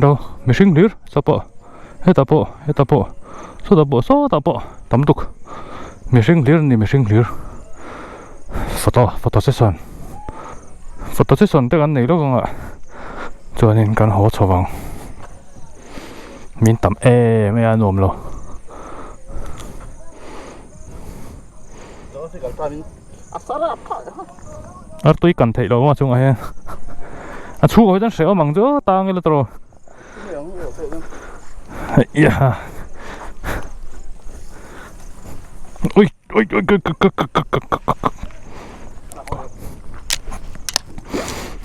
đâu mình sinh lứa sao bộ hết bộ số ta bộ tắm tục mình sinh lứa photo session tới cái này đó con ạ cho nên cần hỗ trợ vàng mình tắm mấy anh ôm lo tôi cần thấy đâu mà chúng ai chú hồi đang sẹo mảng dỡ tang cái rồi ui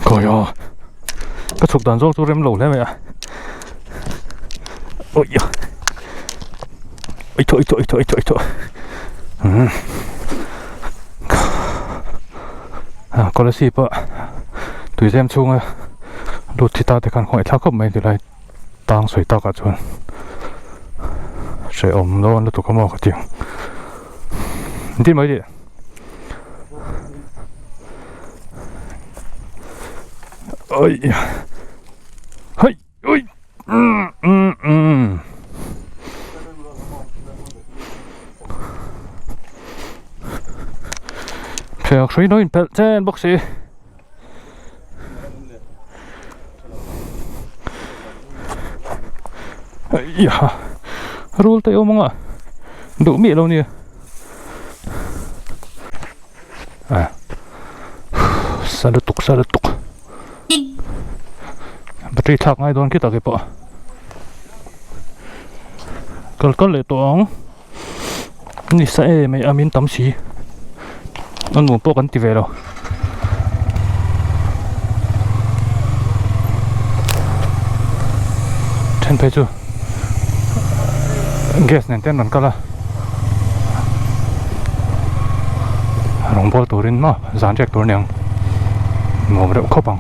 coi à cái chục đàn rô chú em lẩu lên vậy à ôi thôi có lẽ xịp ạ tùy xem chung đột thì ta thì cần hỏi thắc cấp mấy thì lại tăng sợi tao cả chuồn sẽ ôm nó tụi có mò cái tiếng tin mấy đi ôi hey ôi phải suy nói belt trên boxy ya rule tay omong à đủ mị đâu nè sao được tục battery thắc ngay đón kita cái bộ còn lệ toang ni sẽ mày amin tắm xí nó ngủ bộ cắn tì về đâu trên phải chưa gas này tên là cái là rong bò turin mà dán check turin yang ngồi đậu khóc bằng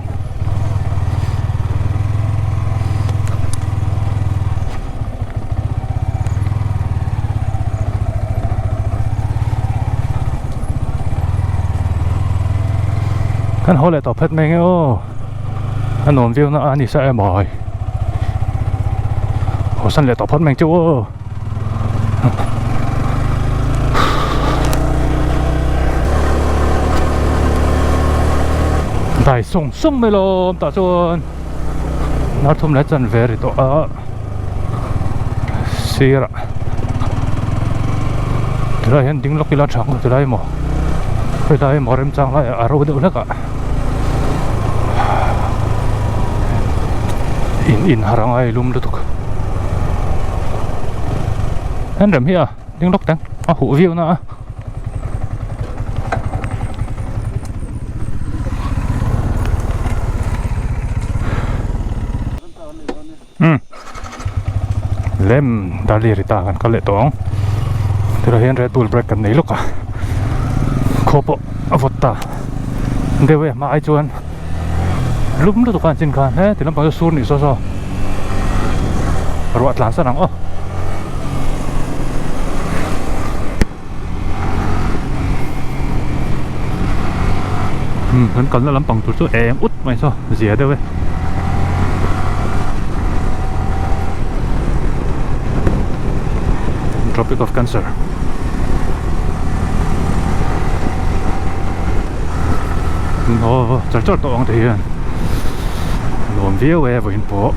kan hole to phet meng o anom view na ani sa e mai ho san le to phet meng chu o dai song me lo ta chon na thum le chan ve ri to a sira tra hen ding lokila thang tra mo phải đây mорем chang lại ở đâu được cả in harang ai lum được anh làm here tiếng lốc tăng hủ view nữa lem dali rita kan kale tong tira hen Red Bull break kan nei loka khopo avota dewe ma ai chuan lum lu kan chin khan he tilam pa sur ni so ruat lan sanang o kan kan lam pang tu chu em út mai so zia dewe Tropic of Cancer nó chặt to ông thì làm việc về với phố,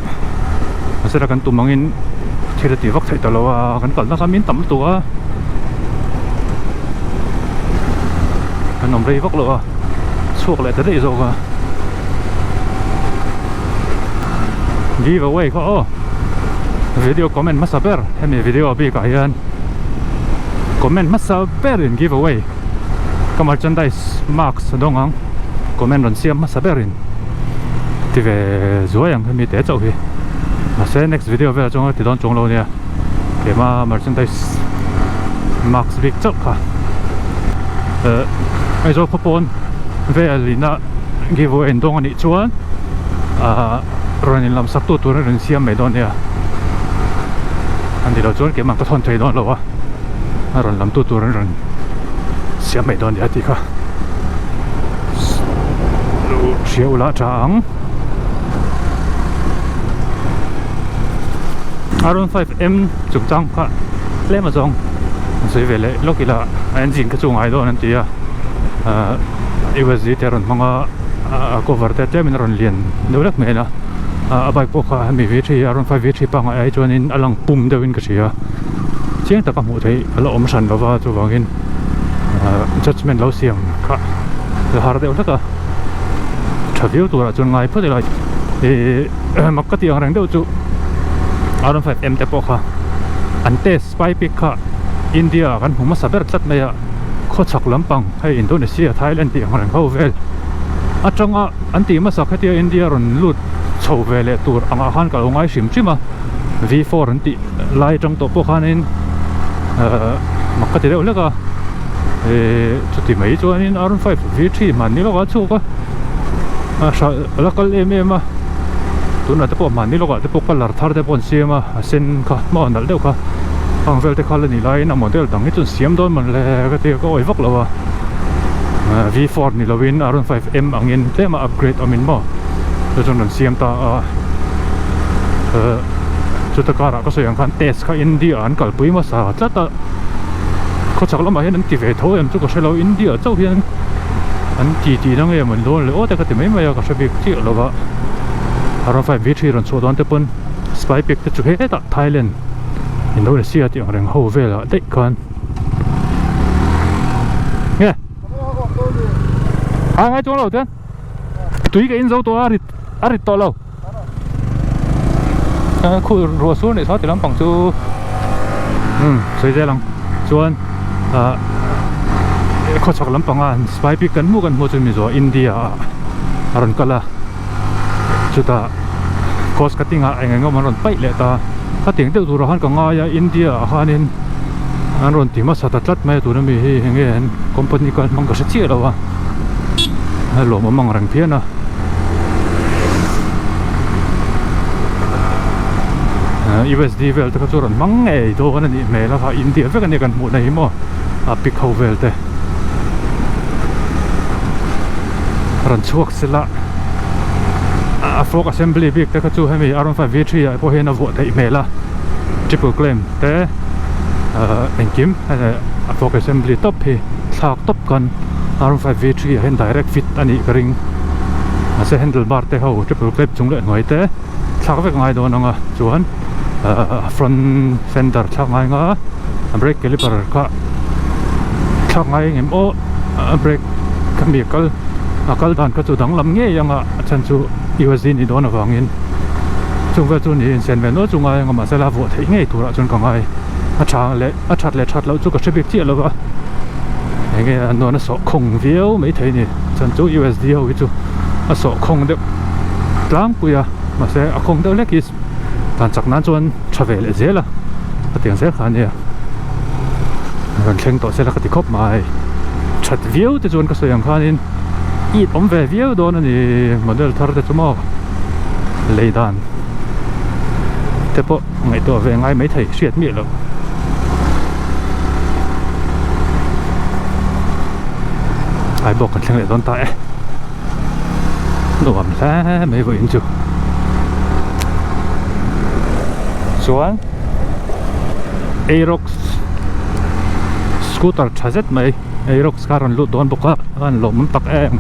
sẽ là cái tụi mình thì là tiệc thấy tao là cái còn nó sao miếng tắm tua, cái nòng đây vóc lửa, suộc lại tới đây rồi à, giveaway có, video comment masaber, hay là video bị cái anh, comment masaber in giveaway, cái merchandise marks đông không? Comment lần xem masaberin thì về rồi yang hay mi té chậu kì mà sẽ next video về trong thì đón chung lâu nè để mà merchandise max big chậu cả bây giờ popon về lina giveaway đông anh chuan rồi nên làm sắc tu tu nên xem mấy đón nè anh thì đó chuan cái mà có thon thấy đón lâu à rồi làm tu tu nên xem mấy đón nè thì cả chiều lá trắng Aron 5M chụp trang cả lẽ mà dòng rồi về lại lúc kia là engine cái chung ai đó nên thì USD thì rồi mga cover thế mình rồi liền đâu được mấy na bike poka mi V3 Aron 5 V3 pang ai cho nên alang pum đâu in cái gì chiếng ta cầm một thấy là ôm sẵn vào và cho vào in judgment lâu xiềng cả rồi họ đều rất là view tụi là chọn ngay phớt lại thì mặc cái tiếng rằng đâu chú Aron 5M te poka ante spy pick ka India kan huma saber tlat maya kho chak lampang hay Indonesia Thailand ti ang rang ho vel atanga anti ma sak hatia India ron lut chho vele tur anga han ka ngai sim chima V4 anti lai tang to pokhanin makate le ka chuti mai chuanin Aron 5 V3 man ni lo ka chu ka sa lakal em tuna te po man ni lo ka te po kalar thar te pon siama sen ka ma nal deuh ka ang vel te khala ni lai na model dang chun siam don man le ka te ko oi vak lawa V4 ni lowin Aron 5M angin te ma upgrade amin mo to chun siam ta chuta kara ko soyang khan test ka India an kal pui ma sa chata ko chak lama hen an ti ve tho em chu ko selo India chau hian an ti nang em an lo le o te ka ti mai ma ya ka sabik chi lawa Aron 5 V3 ron so don te pun spy pick te chu he ta Thailand Indonesia ti ang reng ho vela dei kan nghe ngay chỗ nào thế tùy cái in dấu to arit to lâu khu rùa xuống này sao thì lắm bằng chú xây ra lắm chuan có chắc lắm bằng anh spy pick cần mua cho mình rồi India Aron kala chú ta cost cutting anh ngom Aron bay lệ ta các tiếng tiêu rồi han cả ngay India hanin Aron thì mà sao ta chặt mấy tụi nó bị nghe company con mang cái gì đâu à lo mà mang răng phía na USD vel ta chu ron mang nge do kan ni me la kha India ve kan ni kan mu nei mo pick ho vel te ran chuak sila fork assembly big te ka chu hemi Aron 5 V3 po hena vo thei me la triple claim te engkim fork assembly top hi thak top kan Aron 5 V3 hen direct fit ani karing ase handlebar te ho triple claim chung le ngoi te thak ve ngai do nanga chuan front fender thak ngai nga brake caliper ka thak ngai ngem o brake chemical akal dan ka chu dang lam nge yanga chan chu USD ni don awangin chung ve chu ni sen ve no chunga nga masala vo thei nge tura chun ka ngai a that lo chu ka shebik chi lo ba nge no na so khong viau mai thei ni chan chu USD ho chu a so khong de tlang puya ma se a khong de lekis tan chak nan chuan travel zela atiang zel khan ya ran thleng to sela ka ti khop mai that viau te chuan ka so yang khanin ít ống về view đó thì model thar te chuma leidan te po ngai to ve ngai mai thei siat mi lo ai bok kan thleng le don ta e nuam la mai voi chu chuan Aerox scooter chazet mai Aerox karon lut don boka kan lom tak em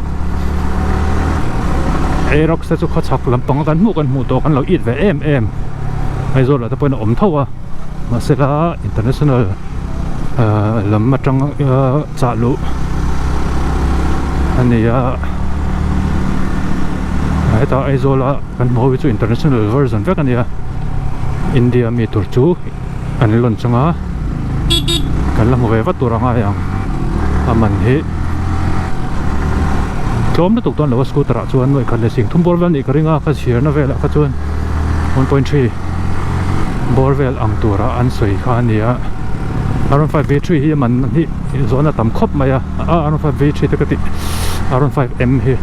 Aerox te chu kho chak lampang kan mu to kan lo it ve em ai zo la ta pon om thawa ma sela international lam matang cha lu ania ai ta ai zo la kan mo chu international version ve kan ya India mi tur chu an lon changa kan la mo ve wat turanga yang aman hi chom na tuk ton lo scooter chuan noi khan le sing thum bor vel ni karinga ka share na vela ka chuan 1.3 borvel ang tura an soi kha ania Aron 5 V3 hi man hi zona tam khop maya Aron 5 V3 te ka ti Aron 5M hi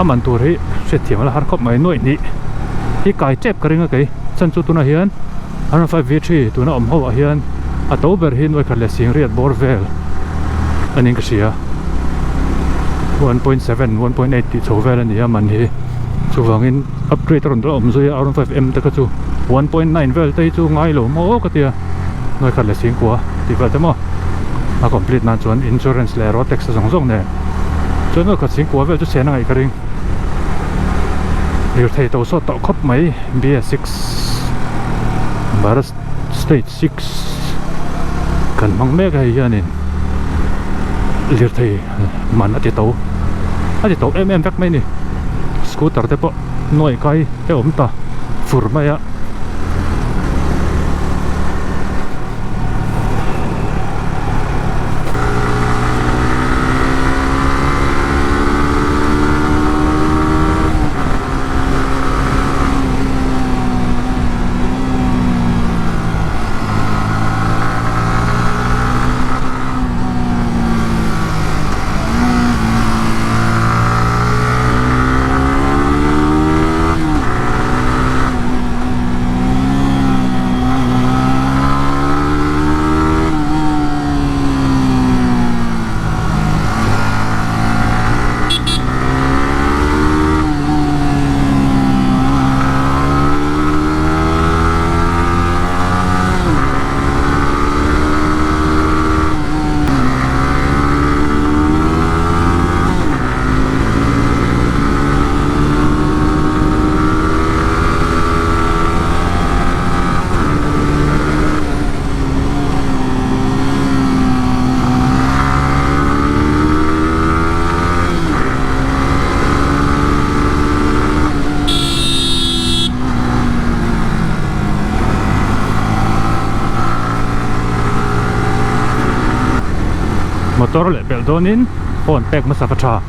aman tur hi se thiam la har khop mai noi ni hi kai chep karinga kai chan chu tuna hian Aron 5 V3 tuna om ho hian a to ber hi noi khan le sing riat borvel aning ka sia 1.7 1.8 ti chovel ania man hi chu wangin upgrade ron ro om zoi aron 5M te ka chu 1.9 vel te chu ngai lo mo ka tia noi khat le sing kwa ti vel te mo a complete nan chuan insurance le road tax zong zong ne chuan noi khat sing kwa vel chu sen ngai ka ring lir thei to so to khop mai BS6 Baras Stage 6 kan mang me ga hianin lir thei man ati to vek mai ni scooter te po noi kai te om ta fur mai a motor le bel donin phone pek ma sakatha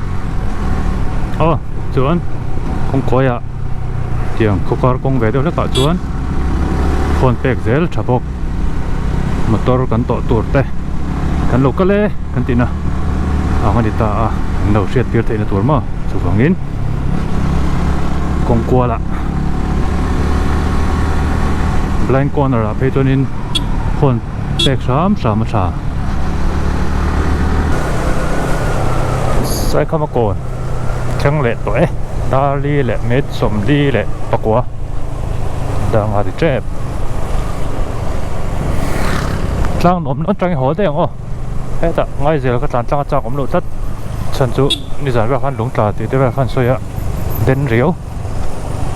chuan kong koya tiang khokar kong ve deuh leka chuan phone pek zel thapok motor kan to tur te kan lokale kan tina angani ta no shet tir theina tur ma chuwangin kong kwala blind corner a peitonin phone pek sam tha sai khama kon chang le to da li le met som li le pakwa da nga di trep tlang nom non tang ho de ngo ta ngai zel ka tlang cha om lo tat chan chu ni zan ra khan lung ta ti de ra khan soya den riu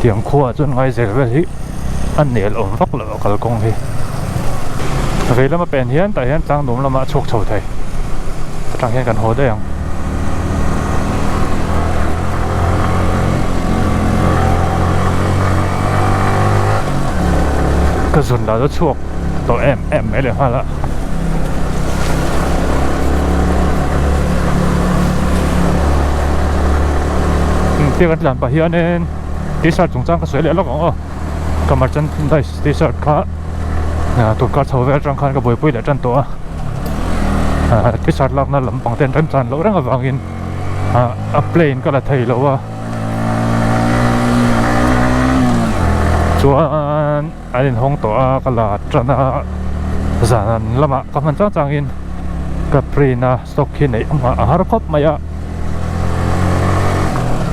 tiang khua chun ngai zel ve hi an nel om vak lo kal kong hi ve lama pen hian ta hian tlang nom lama chok chho thai tang hian kan ho de yang cái dồn đó rất chuộc tụi em mới được hoa lạ tiếc cái làm bảo hiểm nên t-shirt chúng ta có sửa lại lắm không cầm mặt chân đây t-shirt khá tụi cá sấu về trong khăn cái bụi để chân tổ t-shirt lắm nó lắm bằng tên chân chân lỗ rất là vàng in plain cái là thầy lỗ chuan anh hong to ka la trana zan lama ka man chang in ka prina stock hi nei ama har khop maya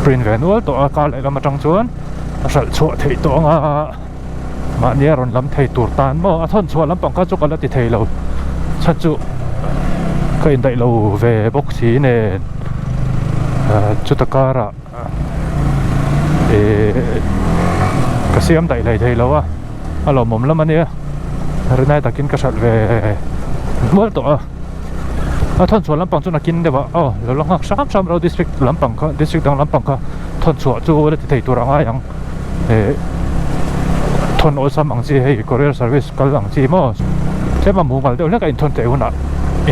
print venual to ka le lama tang chuan sal chu thei to nga ma nia ron lam thei tur tan mo a thon chuan lam pang ka chu ka la ti thei lo chan chu ka in dai lo ve box hi ne chu ta kara cái xem đại này thầy lâu alo mồm lắm anh ấy rồi nay ta kinh cái sợi về mới tổ thôn chuột lắm bằng chỗ nào kinh đấy vợ rồi lăng sáng sáng rồi district lắm bằng có district đang lắm bằng có thôn chuột chỗ đấy thầy tôi đang ai yang thôn ở sao bằng gì hay courier service cái bằng gì mà thế mà mua vào đâu là cái thôn tệ hơn à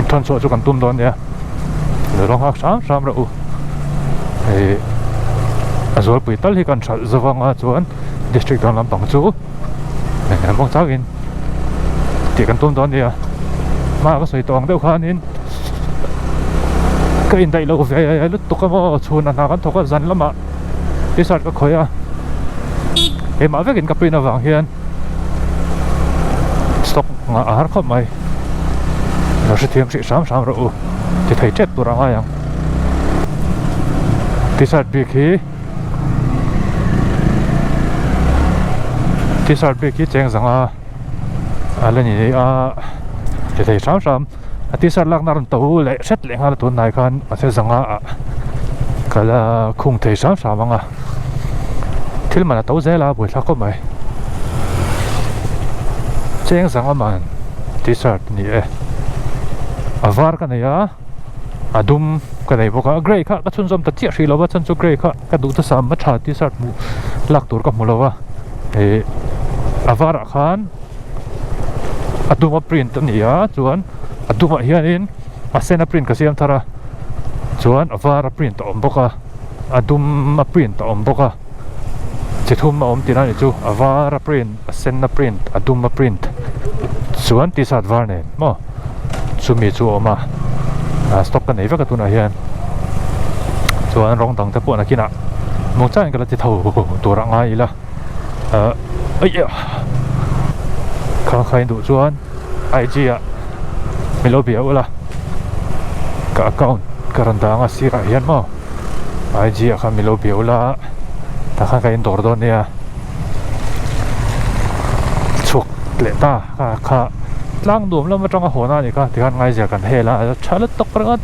thôn chuột chỗ cần tum đón đấy rồi lăng sáng sáng rồi rồi buổi tối thì còn sợ giờ vang chuột district đang làm bằng chỗ mong cháu in thì cần tôn đón đi mà có sợi toàn đâu khá nên cái in đây lâu về lúc tôi có chuồn là nào tôi có dần lắm ạ đi sát có khói cái mà với cái cặp pin vàng hiền stock ở khắp mày nó sẽ thiêng sự sáng rồi thì thấy chết tôi ra ai đi sát việc khi t-shirt big ki cheng zanga alani a le thei sam sam t-shirt lak na ron to le set le nga tu nai khan a se zanga kala khung thei sam sam anga thil mana to zela boi thla ko mai cheng zanga man t-shirt ni e avar ka ya adum ka nei boka grey kha ka chun zom ta chi ri lo wa chan chu grey kha ka du ta sam ma tha t-shirt mu lak tur ka mu lo wa e avara khan aduma print ni ya chuan aduma hianin asena print ka siam thara chuan avara print om boka aduma print om boka chithum om tina ni chu avara print asena print aduma print chuan t-shirt var ne mo chumi chu oma stock kan nei va ka tuna hian chuan rong dang te pawh na kina mong chan ka la ti tho tura nga ila ai khang khain du chuan IG a milobia ula ka account karanda nga sira hian mo IG a kha milobia ula ta kha kain dor don nia chuk le ta kha tlang dum lam atanga hona ni ka tihan ngai ja kan hela chalat tok prangat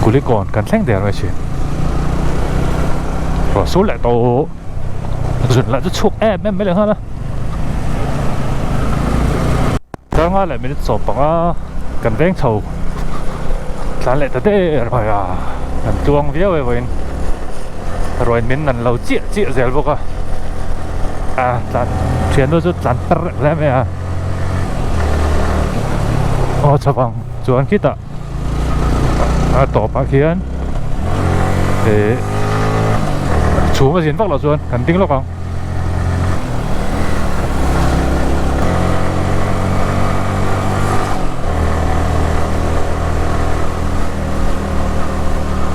kulikon kan thleng der mai chin ro sul la to zun la chu chuk em me le ha la ta nga la minute so panga kan veng chho tlan le ta te rồi à kan tuang viau e voin rồi mình nằm lâu chia rẻ vô à tlan chuyện đó chút tlan ra mẹ à ô chào bằng chuan kita tổ bạc hiền để chú mà diễn vóc là chuan cần tính lo không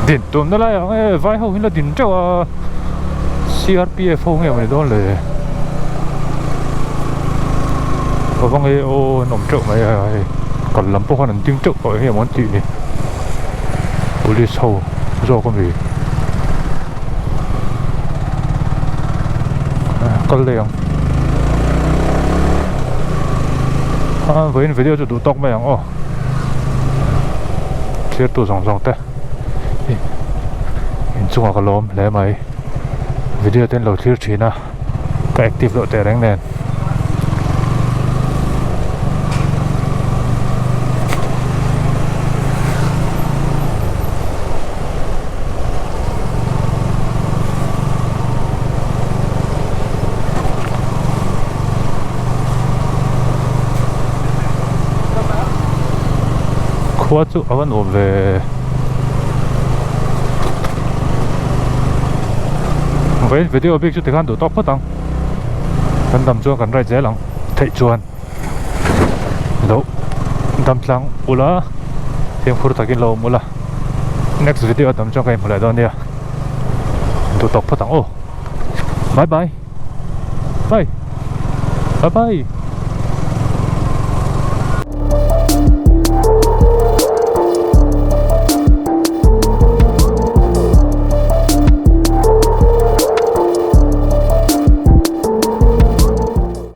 điện tôm đó là vai hậu là điện cho CRPF không nghe mà đó là có vong ấy ô nồng trộm mày còn lắm bao nhiêu tiếng trộm gọi cái món gì này police hậu do con gì con liền với video cho tụi tóc mày ô chết tụi rong thế chung cái lốm lấy máy video tên lầu thiêu chín à cái active độ tè đánh nền khóa chú ở bên về với video biết chút thì gan đủ top hết tăng cần đâm chuan cần rai dễ lắm thấy chuan đâu đâm lăng ula thêm phút takin lâu ula next video đâm chuan cái một lại đó nha đủ top hết tăng ô bye bye bye bye bye